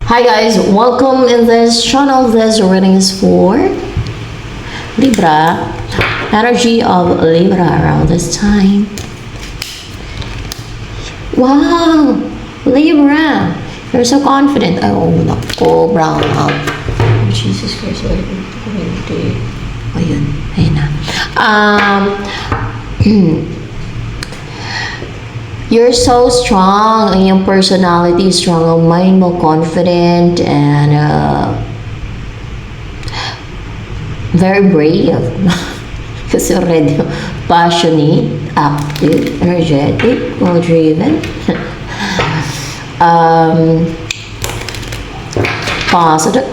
Hi guys, welcome in this channel. This reading is for Libra. Energy of Libra around this time. Wow! Libra! You're so confident. Oh, nako, brown out. Oh, Jesus Christ, what did I ayun, ayun na. You're so strong. Ang iyong personality, strong ang mind mo, confident, and very brave. Kasi already passionate, active, energetic, well-driven. Positive.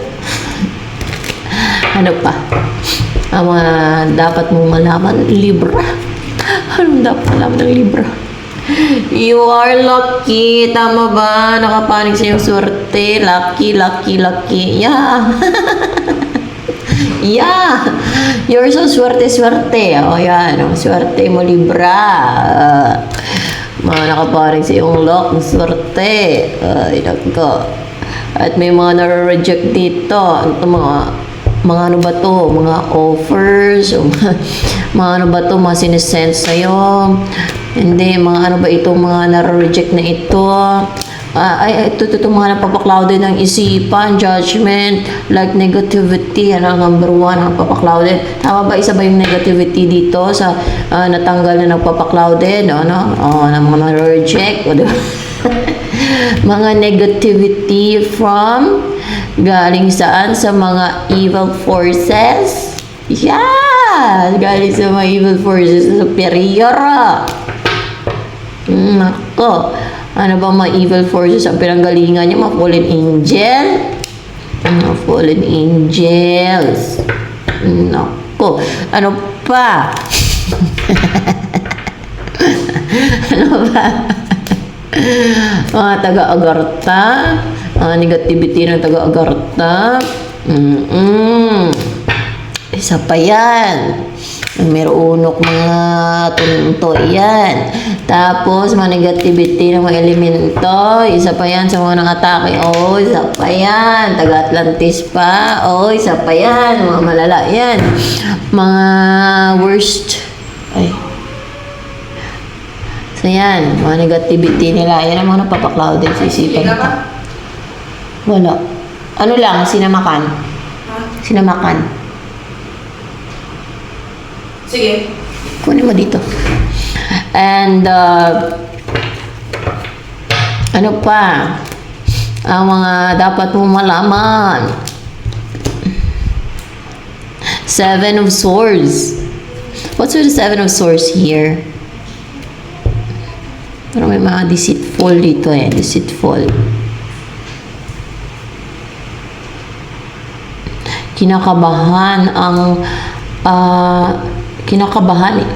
Ano pa? Ang mga dapat mong malaman, Libra. Anong dapat malaman ng Libra? You are lucky. Tama ba? Nakapanig sa iyong swerte. Lucky, lucky, lucky. Yeah. Yeah. You're so swerte-swerte. O yan. Ang swerte mo, Libra. Mga nakapanig sa iyong luck, swerte. Ay, nako. At may mga nare-reject dito. Ito mga ano ba to? Mga offers. Mga ano ba to? Mga sinesend sa'yo. Hindi, mga ano ba ito? Mga nare-reject na ito. Ito mga napapaklawdin ng isipan, judgment, like negativity. Yan ang number one, ang papaklawdin. Tama ba? Isa ba yung negativity dito sa natanggal na nagpapaklawdin? Na mga nare-reject. Mga negativity from galing saan? Sa mga evil forces. Yeah! Galing sa mga evil forces superior. Nako. Ano ba mga evil forces ang pinanggalingan niya? Mga fallen angel? Mga fallen angels. Nako. Ano pa? Ano ba? Mga taga-agarta. Mga negativity ng taga-agarta. Isa pa yan. Merunok mga tunto yan. Tapos, mga negativity ng mga elemento. Isa pa yan sa mga nangatake. Oh, isa pa yan. Taga-Atlantis pa. Oh, isa pa yan. Mga malala yan. Mga worst. Ay. So, yan. Mga negativity nila. Yan ang mga napapaklaw din sa isipan nito. Wala. Ano lang? Sinamakan. Sinamakan. Sige. Kunin mo dito. And, ano pa? Ang mga dapat mong malaman. Seven of Swords. What's with the Seven of Swords here? Pero may mga deceitful dito eh. Deceitful. Kinakabahan ang kinakabahan eh.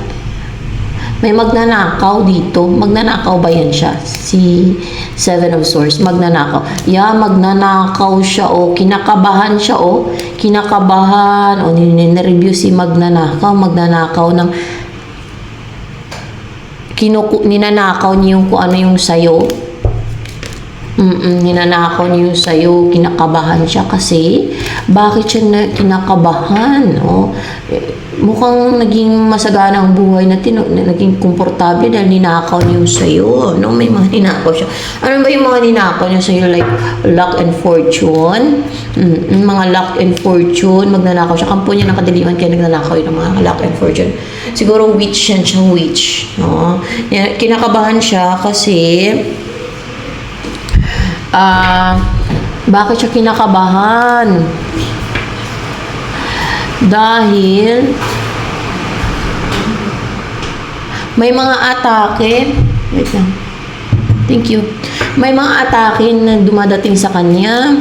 May magnanakaw dito. Magnanakaw ba yan siya? Si Seven of Swords. Magnanakaw. Yeah, magnanakaw siya o. Kinakabahan siya o. Kinakabahan o. Nireview si magnanakaw. Magnanakaw ng ninanakaw niya yung kung ano yung sayo. Ninanakaw niya yung sayo. Kinakabahan siya kasi bakit siya kinakabahan? O, mukhang naging masagana ang buhay na naging komportable dahil ninakaw niyo sa'yo. No? May mga ninakaw siya. Ano ba yung mga ninakaw niyo sa'yo? Like luck and fortune? Mga luck and fortune. Magnanakaw siya. Kampo niya ng kadiliman kaya nagnanakaw yun ng mga luck and fortune. Siguro witch yan siya. Witch. No? Kinakabahan siya kasi bakit siya kinakabahan? Dahil may mga atake. Wait lang. Thank you. May mga atake na dumadating sa kanya.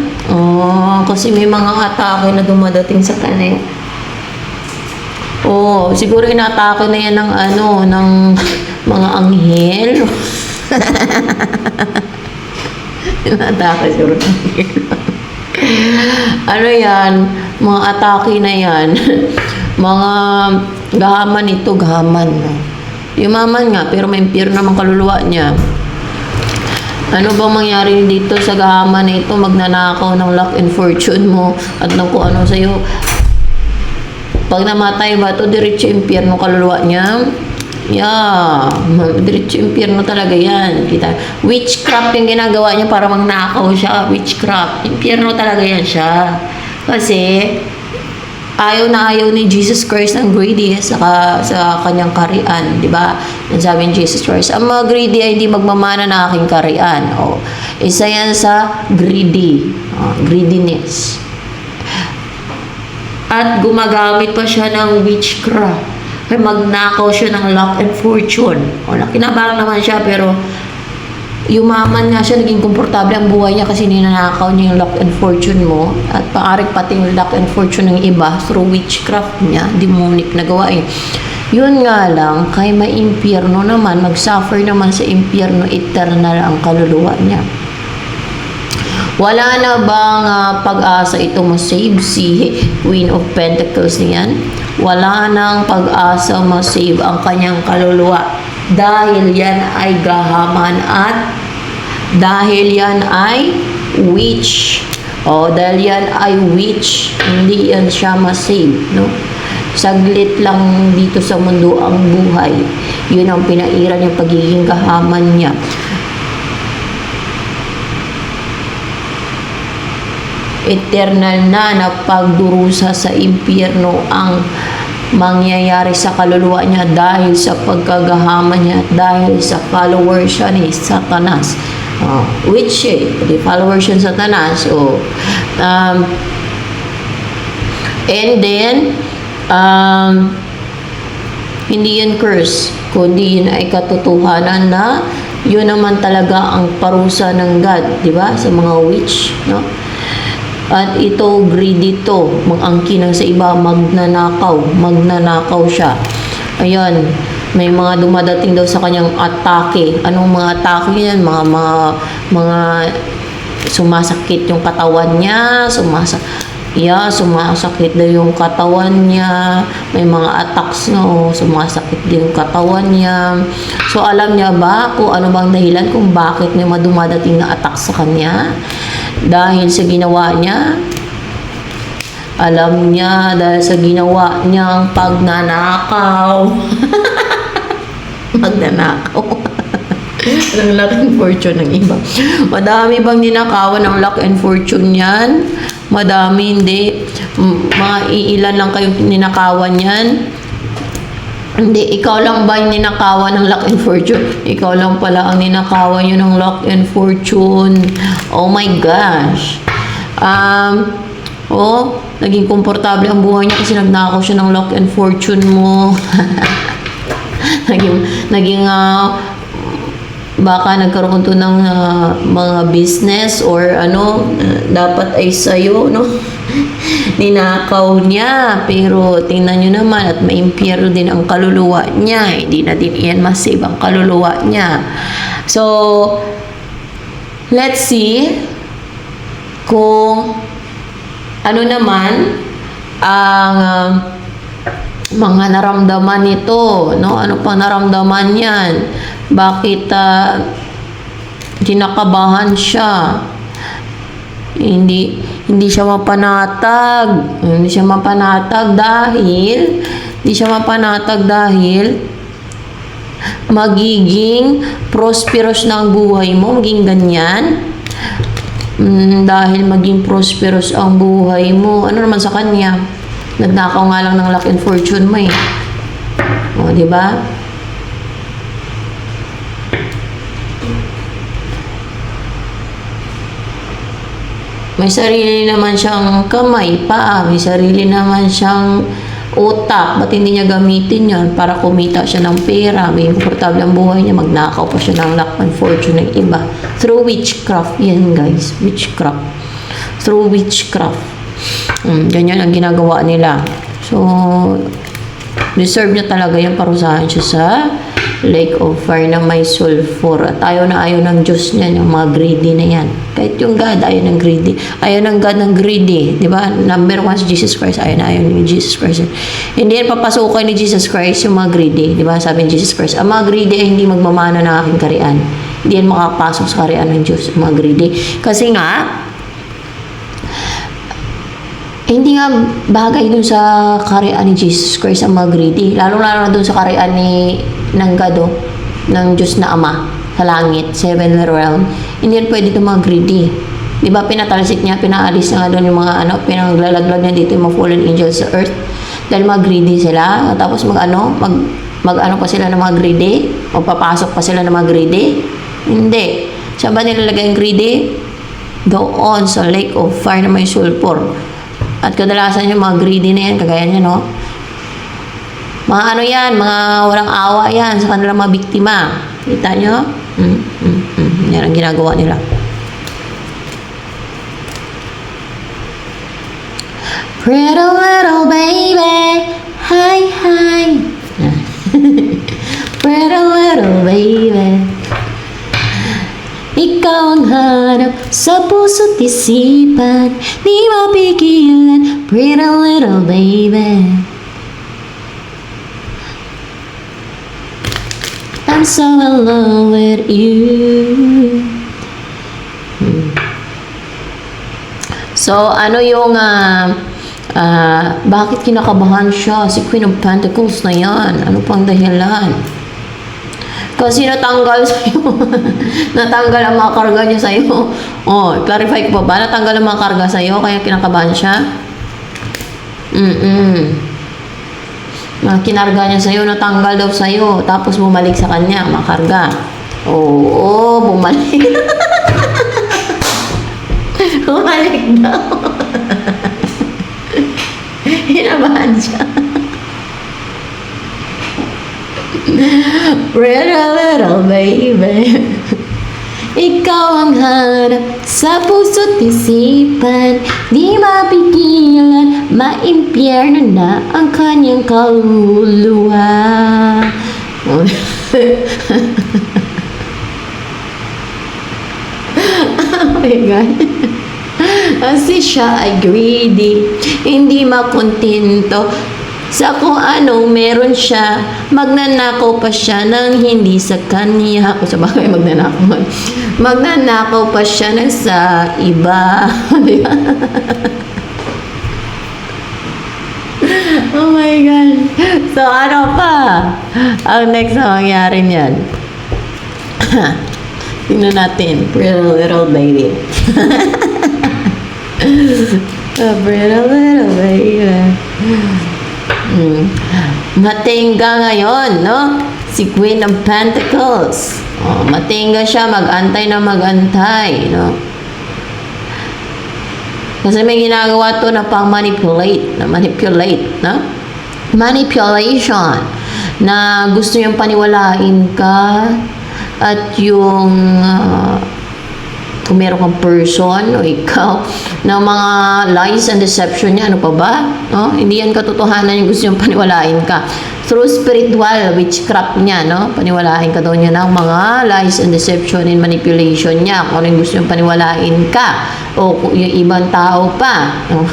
Kasi may mga atake na dumadating sa kanya. Siguro inatake na yan ng ng mga anghel. Inatake siguro ng anghel. Ano yan? Mga atake na yan. Mga gahaman ito, gahaman. Yumaman nga, pero may impyerno naman kaluluwa niya. Ano bang mangyari dito sa gahaman na ito? Magnanakaw ng luck and fortune mo at ng kung ano sa'yo. Pag namatay ba ito, diretso impyerno kaluluwa niya. Yeah, diretso impyerno talaga yan. Kita. Witchcraft yung ginagawa niya para magnakaw siya. Witchcraft. Impyerno talaga yan siya. Kasi, ayaw na ayaw ni Jesus Christ ng greedy sa kanyang karian, di ba? Yan sabi ni Jesus Christ, ang mga greedy ay hindi magmamana ng aking karian. O, isa yan sa greediness. At gumagamit pa siya ng witchcraft. Kaya magnakaw siya ng luck and fortune. O, nakinabahan naman siya, pero yumaman nga siya, naging komportable ang buhay niya kasi ninanakaw niya yung luck and fortune mo at paarik pati yung luck and fortune ng iba through witchcraft niya, demonic na gawain. Yun nga lang, kay may impyerno naman, mag-suffer naman sa impyerno, eternal ang kaluluwa niya. Wala na bang pag-asa ito ma-save si Queen of Pentacles niyan? Wala nang pag-asa ma-save ang kanyang kaluluwa. Dahil yan ay gahaman at dahil yan ay witch. O, dahil yan ay witch, hindi yan siya masave, no? Saglit lang dito sa mundo ang buhay. Yun ang pinairan niya, pagiging gahaman niya. Eternal na pagdurusa sa impyerno ang mangyayari sa kaluluwa niya dahil sa pagkagahaman niya, dahil sa follower siya ni Satanas. Which the follower siya ni Satanas. And then, hindi yan curse, kundi yun ay katotohanan na yun naman talaga ang parusa ng God, di ba? Sa mga witch, no? At ito, greedy to, mag-angkin sa iba, magnanakaw siya. Ayan, may mga dumadating daw sa kanyang atake. Anong mga atake yan? Mga sumasakit yung katawan niya, sumasakit daw yung katawan niya. May mga attacks na sumasakit din yung katawan niya. So, alam niya ba kung ano bang dahilan kung bakit may dumadating na attacks sa kanya? Dahil sa ginawa niya, alam niya dahil sa ginawa niyang pagnanakaw. Magnanakaw. Ng luck and fortune ng iba. Madami bang ninakawan ng luck and fortune yan? Madami, hindi. Mga iilan lang kayong ninakawan yan. Hindi, ikaw lang ba yung ninakawan ng luck and fortune? Ikaw lang pala ang ninakawan yun ng luck and fortune. Oh my gosh. Naging komportable ang buhay niya kasi nagnakaw siya ng luck and fortune mo. Baka nagkaroon to ng mga business or dapat ay sa'yo, no? Ninakaw niya, pero tingnan nyo naman at maimpyerno din ang kaluluwa niya. Hindi na din iyan masave ang kaluluwa niya. So, let's see kung ano naman ang mga naramdaman nito, no? Ano pang naramdaman yan? Bakit kinakabahan siya? Hindi siya mapanatag. Hindi siya mapanatag dahil magiging prosperous na ang buhay mo, maging ganyan. Dahil maging prosperous ang buhay mo. Ano naman sa kanya? Nagnakaw nga lang ng luck and fortune mo eh. O, di ba? May sarili naman siyang kamay, paa, may sarili naman siyang utak. Ba't hindi niya gamitin yon para kumita siya ng pera? May komportable ang buhay niya, magnakaw pa siya ng luck and fortune ng iba. Through witchcraft, yan guys, witchcraft. Through witchcraft. Ganyan ang ginagawa nila. So, deserve niya talaga yung parusahan siya sa lake of fire na may sulfur. At ayaw na ayaw ng Diyos niya, yung mga greedy na yan. Kahit yung God, ayaw ng greedy. Ayaw ng God ng greedy. Diba? Number one si Jesus Christ, ayaw na ayaw ni Jesus Christ. Hindi yan papasukan ni Jesus Christ yung mga greedy. Diba? Sabi ni Jesus Christ, ang mga greedy ay hindi magmamana ng aking karian. Hindi yan makapasok sa kaharian ng Diyos, mga greedy. Kasi nga, hindi nga bagay dun sa kaharian ni Jesus Christ ang mga greedy. Lalo-lalo na dun sa kaharian ng God, ng Diyos na Ama sa langit, seven realm. Hindi yan pwede itong mga greedy. Di ba pinatalsik niya, pinaalis na nga doon yung mga pinaglalaglag niya dito yung mga fallen angels sa earth. Dahil mga greedy sila. Tapos mag-ano pa sila ng mga greedy? O papasok pa sila ng mga greedy? Hindi. Saan ba nilalagay yung greedy? Doon sa lake of fire na may sulfur. At kadalasan yung mga greedy na yan, kagaya niya, no? Mga ano yan, mga walang awa yan sa kanilang mga biktima. Kita nyo? Yan ang ginagawa nila. Pretty little baby, hi, hi. Pretty little baby, ikaw ang hanap sa puso't isipan, di mapigilan, pretty little baby. I'm so in love with you. So, ano yung bakit kinakabahan siya? Si Queen of Pentacles na yan. Ano pang dahilan? Kasi natanggal sa'yo. Natanggal ang mga karga niya sa'yo. Oh, clarify ko pa ba? Natanggal ang mga karga sa'yo, kaya kinakabahan siya? Mga kinarga niya sa'yo, natanggal daw sa'yo. Tapos bumalik sa kanya, mga karga. Oo, bumalik. Bumalik daw. Hinabahan siya. Pretty little baby, ikaw ang hanap sa puso't isipan, di mapigilan, maimpyerno na ang kanyang kaluluwa. Oh my God. Kasi siya ay greedy, hindi makontento sa kung anong meron siya, magnanakaw pa siya ng hindi sa kanya. Kung sa bagay magnanakaw. Magnanakaw pa siya ng sa iba. Oh my God. So ano pa? Ang next na mangyari niyan. Tingnan natin. Pretty little baby. A pretty little baby. Matingga ngayon, no? Si Queen of Pentacles. Oh, matingga siya, mag-antay na mag-antay, no? Kasi may ginagawa to na pang-manipulate, no? Manipulation. Na gusto niyang paniwalain ka at yung kung meron kang person o ikaw na mga lies and deception niya, ano pa ba? No? Hindi yan katotohanan yung gusto niyang paniwalain ka. Through spiritual witchcraft niya, no? Paniwalain ka daw niya ng mga lies and deception and manipulation niya. Kung ano yung gusto niyang paniwalain ka o yung ibang tao pa. No?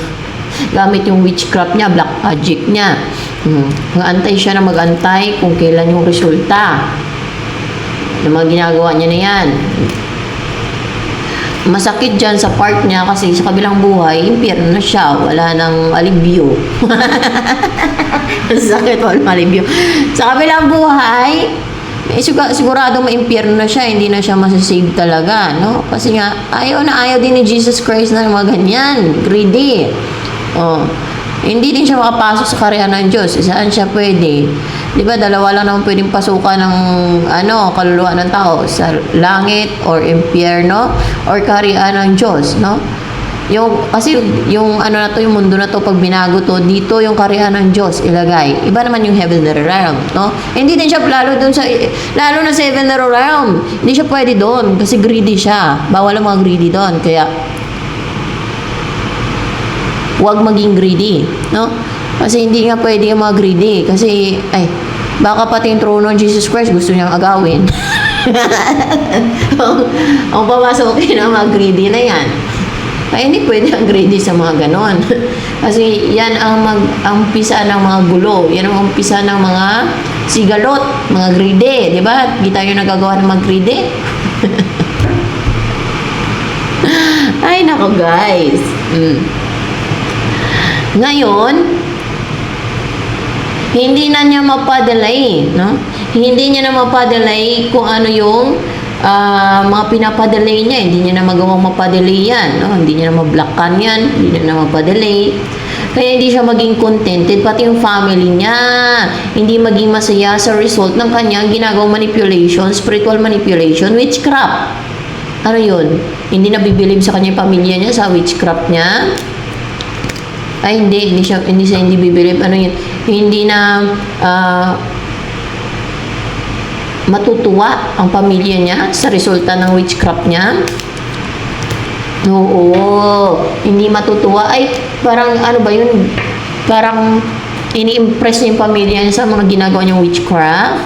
Gamit yung witchcraft niya, black magic niya. Mag-antay siya na mag-antay kung kailan yung resulta ng mga ginagawa niya na yan. Masakit dyan sa part niya kasi sa kabilang buhay, impyerno na siya. Wala nang alibyo. Masakit, walang alibyo. Sa kabilang buhay, sigurado maimpyerno na siya. Hindi na siya masasave talaga, no? Kasi nga, ayaw na ayaw din ni Jesus Christ na mga ganyan. Greedy. Oh. Hindi din siya makapasok sa kaharian ng Diyos. Saan siya pwede? Di ba, dalawa lang naman pwedeng pasukan ng kaluluwa ng tao, sa langit or impyerno or kaharian ng Diyos, no? Kasi yung yung mundo na to, pag binago to, dito yung kaharian ng Diyos ilagay. Iba naman yung heavenly realm, no? Hindi din siya lalo na sa heavenly realm. Hindi siya pwede doon kasi greedy siya. Bawal ang mga greedy doon. Kaya huwag maging greedy, no? Kasi hindi nga pwede yung mga greedy. Kasi, baka pati yung trono ng Jesus Christ gusto niyang agawin. Ang papasukin ng mga greedy na yan. Kaya hindi pwede ang greedy sa mga ganon. Kasi yan ang umpisa ng mga gulo. Yan ang umpisa ng mga sigalot, mga greedy. Di ba? Kita yung nagagawa ng mga greedy? Ay, nako guys. Ngayon, hindi na niya mapadalay, no? Hindi niya na mapadalay kung ano yung mga pinapadalay niya. Hindi niya na magawang mapadalay yan, no? Hindi niya na mablockan yan. Hindi niya na mapadalay. Kaya hindi siya maging contented, pati yung family niya. Hindi maging masaya sa result ng kanyang ginagawang manipulation, spiritual manipulation, witchcraft. Ano yun? Hindi na bibilib sa kanyang pamilya niya sa witchcraft niya. Ay, hindi siya hindi bibilib. Ano yun? Hindi na matutuwa ang pamilya niya sa resulta ng witchcraft niya. Oo, hindi matutuwa. Ay, parang ano ba yun? Parang ini-impress niya yung pamilya niya sa mga ginagawa niyang witchcraft.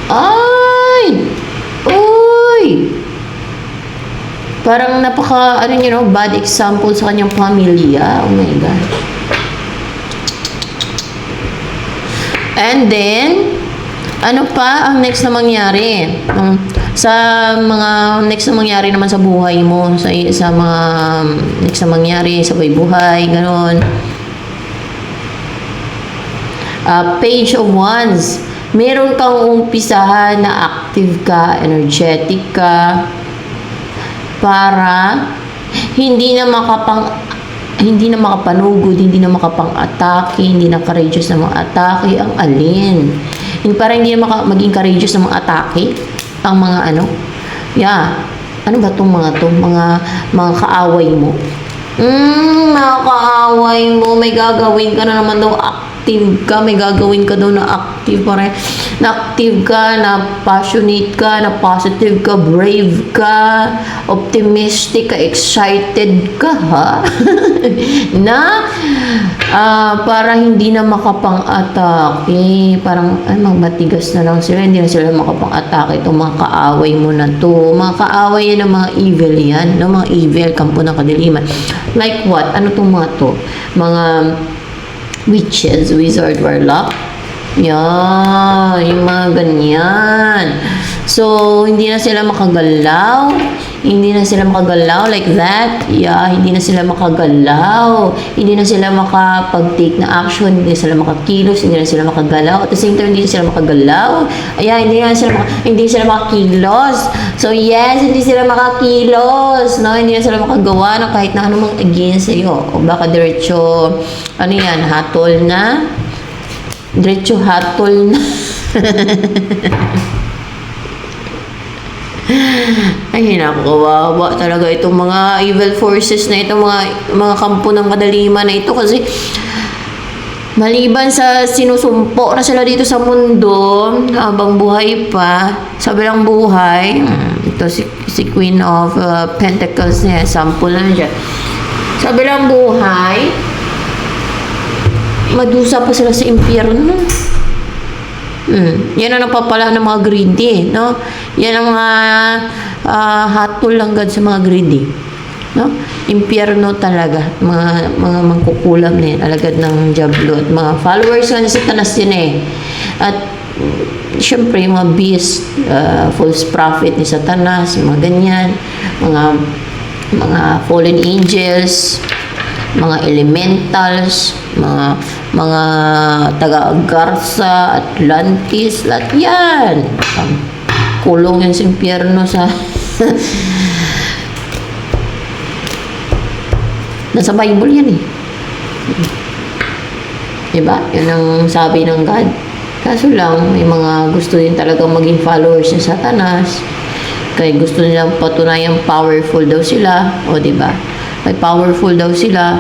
Ay! Uy! Parang napaka, ano you know, bad example sa kanyang pamilya. Oh my God. And then, ano pa ang next na mangyari? Sa mga next na mangyari naman sa buhay mo, sa mga next na mangyari sa buhay, gano'n. Page of Wands. Meron kang umpisahan na active ka, energetic ka, para hindi na makapanugod, hindi na makapang-atake, hindi na courageous na mga atake ang alin. Para hindi na maging courageous na mga atake ang mga ano. Yeah. Ano ba tong mga to? Mga kaaway mo. Mga kaaway mo, may gagawin ka na naman daw, active ka, may gagawin ka daw na active, pare, na active ka, na passionate ka, na positive ka, brave ka, optimistic ka, excited ka, ha? Na para hindi na makapang-atake, parang matigas na lang sila, hindi na sila makapang-atake, itong mga kaaway mo na to. Mga kaaway yan ng mga evil yan, no? Mga evil, kampo ng kadiliman. Like what? Ano tong mga to? Mga witches, wizard, warlock. Yan, yung mga ganyan. So, hindi na sila makagalaw. Hindi na sila makagalaw like that. Yeah, hindi na sila makagalaw. Hindi na sila makapag-take na action. Hindi na sila makakilos. Hindi na sila makagalaw. At the same time, hindi na sila makagalaw. Ayan, hindi sila makakilos. So, yes, hindi sila makakilos. No? Hindi na sila makagawa ng kahit na anumang against sa'yo. O baka diretso, ano yan, hatol na. Diretso hatol na. Ay, nakakawawa talaga itong mga evil forces na ito, mga kampo ng kadaliman na ito, kasi maliban sa sinusumpo na sila dito sa mundo habang buhay pa, sa bilang buhay, ito si Queen of Pentacles niya, sample na dyan. Sa bilang buhay, madusa pa sila sa impyerno. Yan ang napapala ng mga greedy, no? Yan ang mga hatol langgad sa mga greedy, no? Impyerno talaga, mga mangkukulam na yan, alagad ng diablo, at mga followers nga ni Satanas yan eh. At syempre, yung mga beast, false prophet ni Satanas, mga ganyan, mga fallen angels, mga elementals, mga taga-Garza, Atlantis, lahat yan. Kulong yan sa impyerno sa nasa Bible yan eh. Diba? Yun ang sabi ng God. Kaso lang, may mga gusto din talagang maging followers ni Satanas. Kaya gusto nilang patunayang powerful daw sila. O diba? May powerful daw sila.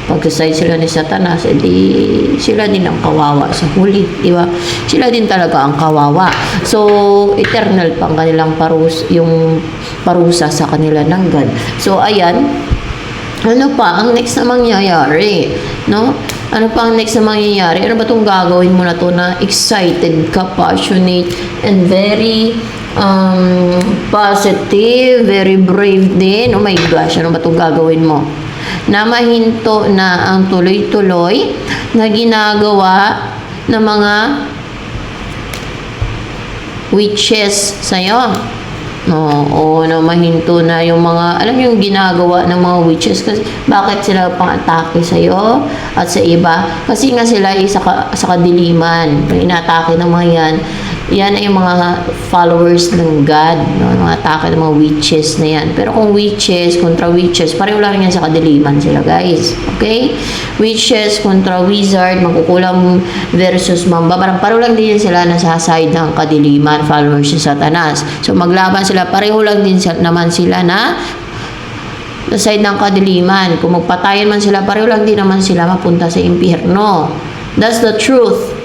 Pag-side sila ni Satanas, edi sila din ang kawawa sa huli, di ba? Sila din talaga ang kawawa. So, eternal pa ang kanilang yung parusa sa kanila ng God. So, ayan. Ano pa ang next na mangyayari? No? Ano pa ang next na mangyayari? Ano ba itong gagawin mo na to na excited ka, passionate, and very positive, very brave din? Oh my gosh, ano ba itong gagawin mo? Na mahinto na ang tuloy-tuloy na ginagawa ng mga witches sa'yo. Oo, na mahinto na yung mga, alam yung ginagawa ng mga witches. Kasi, bakit sila pang-atake sa'yo at sa iba? Kasi nga sila ay sa kadiliman. Yung inatake ng mga yan ay yung mga followers ng God, no? Mga atake ng mga witches na yan. Pero kung witches kontra witches, pareho lang yan sa kadiliman sila, guys. Okay? Witches kontra wizard, magkukulam versus mamba. Parang pareho lang din sila nasa side ng kadiliman, followers ni Satanas. So, maglaban sila, pareho lang din naman sila na sa side ng kadiliman. Kung magpatayan man sila, pareho lang din naman sila mapunta sa impyerno. That's the truth.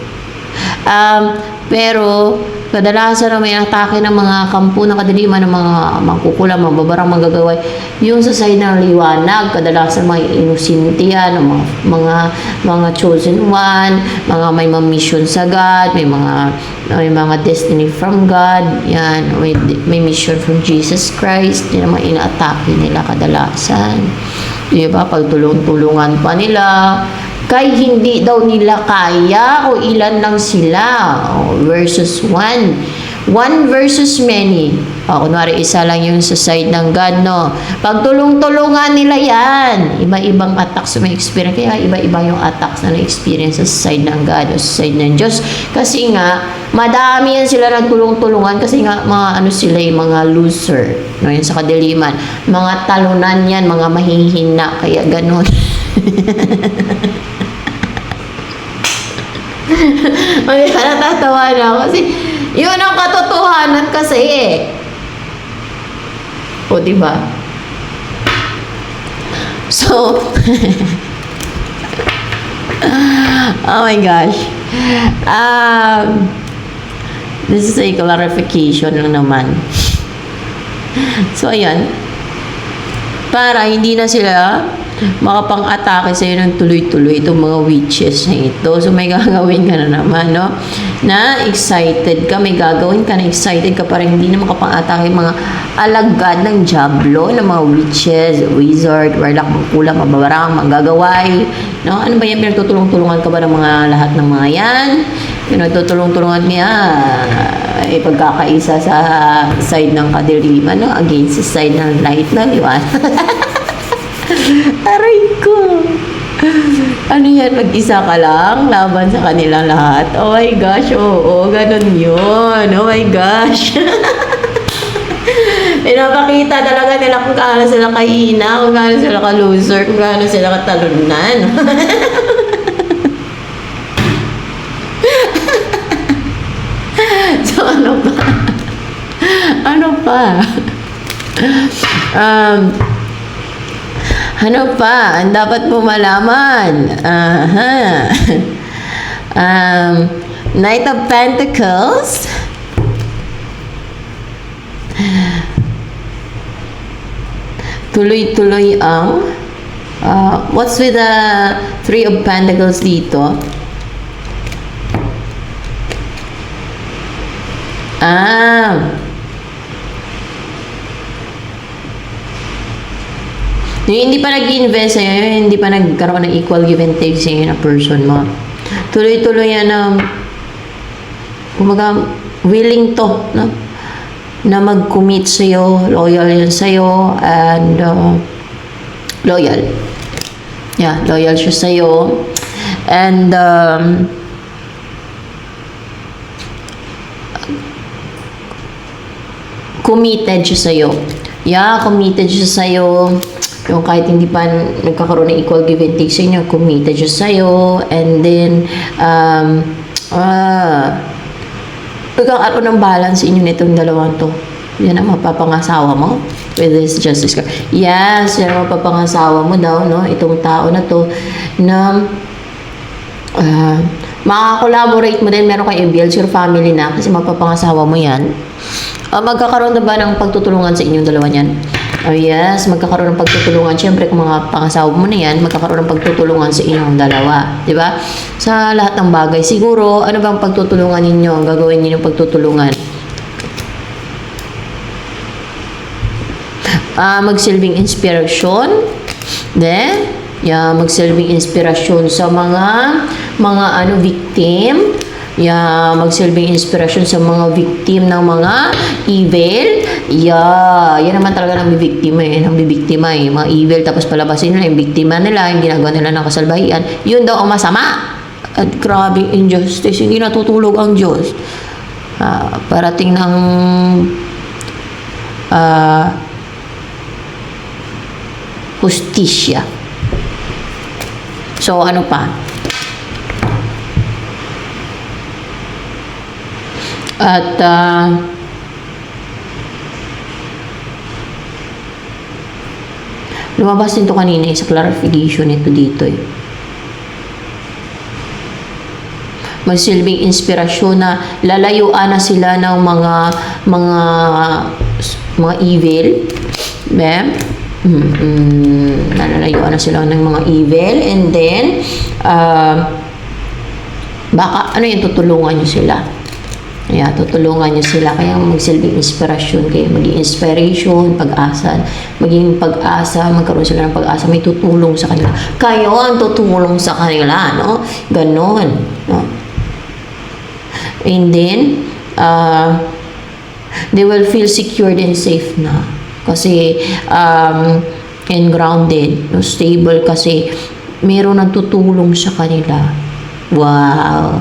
Pero kadalasan na may atake ng mga kampo ng kadiliman, ng mga mangkukulam, mababarang manggagaway, yung sa side ng liwanag, kadalasan mga inusinti yan, mga chosen one, mga may mission sa God, may mga destiny from God, yan, may mission from Jesus Christ, yan ang mga inaatake nila kadalasan. Diba? Pagtulong-tulungan pa nila, kay hindi daw nila kaya o ilan lang sila versus one versus many. Kunwari isa lang yung sa side ng God, no? Pagtulong-tulungan nila yan, iba-ibang attacks may experience, kaya iba-iba yung attacks na na-experience sa side ng God o sa side ng Diyos. Kasi nga madami yan sila nagtulong-tulungan, kasi nga mga sila yung mga loser, no? Yan sa kadiliman, mga talunan yan, mga mahihina, kaya ganun. Ay, natatawa na ako kasi yun ang katotohanan kasi o diba? So oh my gosh, this is a clarification lang naman. So ayan, para hindi na sila makapang-atake sa'yo ng tuloy-tuloy itong mga witches na ito. So, may gagawin ka na naman, no? Na excited ka, may gagawin ka na excited ka para hindi na makapang-atake mga alagad ng diablo, ng mga witches, wizard, warlock, mangkulam, mababarang, manggagaway, no? Ano ba yan? Pinagtutulong-tulungan ka ba ng mga lahat ng mga yan? Pinagtutulong-tulungan niya pagkakaisa sa side ng kadiliman, no? Against sa side ng light na liwanag. Aray ko. Ano yan? Mag-isa ka lang? Laban sa kanilang lahat? Oh my gosh, oo. Ganun yun. Oh my gosh. Pinapakita talaga nila kung gaano sila kahina, kung gaano sila ka-loser, kung gaano sila katalunan. So, ano pa? Ano pa? Ano pa ang dapat mo malaman? Knight of Pentacles. Tuloy-tuloy ang what's with the Three of Pentacles dito? Yung hindi pa nag-invest sa'yo, hindi pa nagkaroon ng equal give and take sa'yo na person mo. Tuloy-tuloy yan na kumaga willing to, no? Na mag-commit sa'yo, loyal yan sa'yo, and loyal. Yeah, loyal siya sa'yo. And committed siya sa'yo. Yeah, committed siya sa'yo. Yung kahit hindi pa nagkakaroon ng equal give and take sa inyo, committed siya sa'yo. And then, pagkakaroon ng balance inyo nitong dalawang to. Yan ang mapapangasawa mo with this justice card. Yes, yan ang mapapangasawa mo daw, no? Itong tao na to na makakolaborate mo din, meron kang i-build your family na kasi mapapangasawa mo yan. Magkakaroon na ba ng pagtutulungan sa inyong dalawa niyan? Oh yes, magkakaroon ng pagtutulungan. Siyempre, kung mga pangasawa mo na yan, magkakaroon ng pagtutulungan sa inyong dalawa. Diba? Sa lahat ng bagay. Siguro, ano bang pagtutulungan ninyo? Ang gagawin ninyo pagtutulungan? Magsilbing inspirasyon. Magsilbing inspirasyon sa mga victim. magsilbing inspirasyon sa mga victim ng mga evil. Yan naman talaga nang bibiktima eh. Mga evil, tapos palabasin nila yung biktima nila, yung ginagawa nila ng kasalbahian. Yun daw ang masama. At grabe injustice, hindi natutulog ang Diyos. Parating ng hustisya. So, ano pa? At lumabas din to kanina sa clarification ito dito eh. Magsilbing inspirasyon na lalayuan na sila ng mga evil. Lalayuan na sila ng mga evil, and then baka tutulungan nyo sila. Tutulungan nyo sila. Kaya magsilbing inspirasyon kayo, maging inspiration, pag-asa, magkaroon sila ng pag-asa, may tutulong sa kanila. Kayo ang tutulong sa kanila, no? Ganon, no? And then they will feel secured and safe na. Kasi and grounded, no? Stable, kasi meron nang tutulong sa kanila. Wow!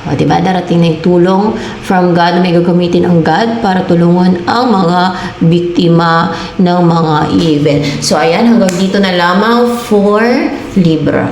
Diba? Darating na yung tulong from God, may gagamitin ang God para tulungan ang mga biktima ng mga evil. So, ayan, hanggang dito na lamang for Libra.